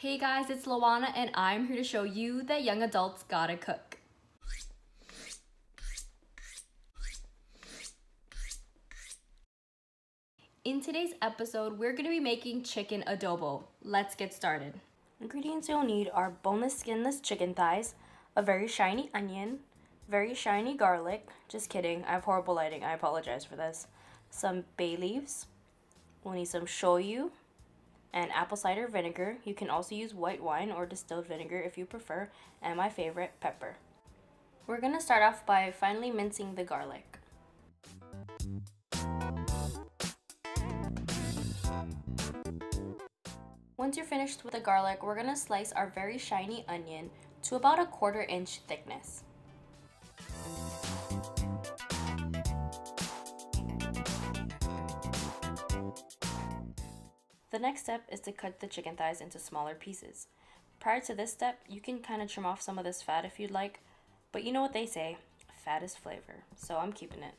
Hey guys, it's Lawana and I'm here to show you that young adults gotta cook. In today's episode, we're gonna be making chicken adobo. Let's get started. Ingredients you'll need are boneless, skinless chicken thighs, a very shiny onion, very shiny garlic, just kidding, I have horrible lighting, I apologize for this, some bay leaves, we'll need some shoyu, and apple cider vinegar. You can also use white wine or distilled vinegar if you prefer, and my favorite, pepper. We're gonna start off by finely mincing the garlic. Once you're finished with the garlic, we're gonna slice our very shiny onion to about a 1/4 inch thickness. The next step is to cut the chicken thighs into smaller pieces. Prior to this step, you can kind of trim off some of this fat if you'd like, but you know what they say, fat is flavor, so I'm keeping it.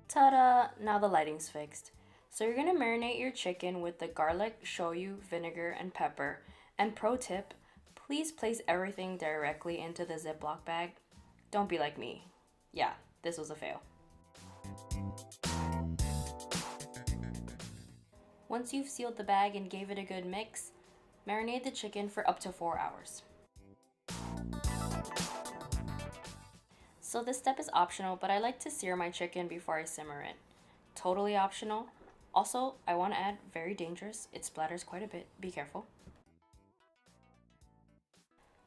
Ta-da! Now the lighting's fixed. So you're gonna marinate your chicken with the garlic, shoyu, vinegar, and pepper. And pro tip, please place everything directly into the Ziploc bag. Don't be like me. Yeah, this was a fail. Once you've sealed the bag and gave it a good mix, marinate the chicken for up to 4 hours. So this step is optional, but I like to sear my chicken before I simmer it. Totally optional. Also, I want to add, very dangerous, it splatters quite a bit, be careful.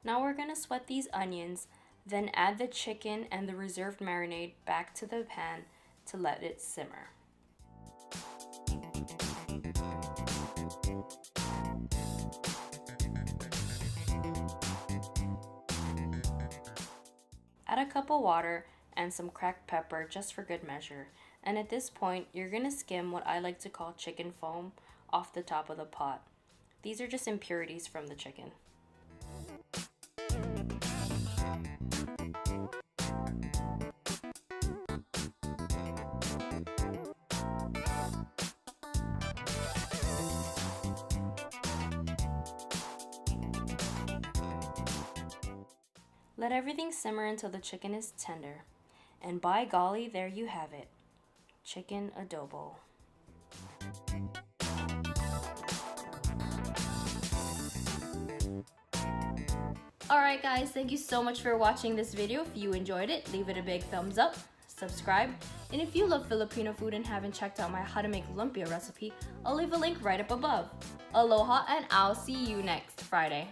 Now we're gonna sweat these onions, then add the chicken and the reserved marinade back to the pan to let it simmer. Add a cup of water and some cracked pepper just for good measure. And at this point, you're gonna skim what I like to call chicken foam off the top of the pot. These are just impurities from the chicken. Let everything simmer until the chicken is tender. And by golly, there you have it. Chicken adobo. Alright guys, thank you so much for watching this video. If you enjoyed it, leave it a big thumbs up, subscribe, and if you love Filipino food and haven't checked out my how to make lumpia recipe, I'll leave a link right up above. Aloha, and I'll see you next Friday.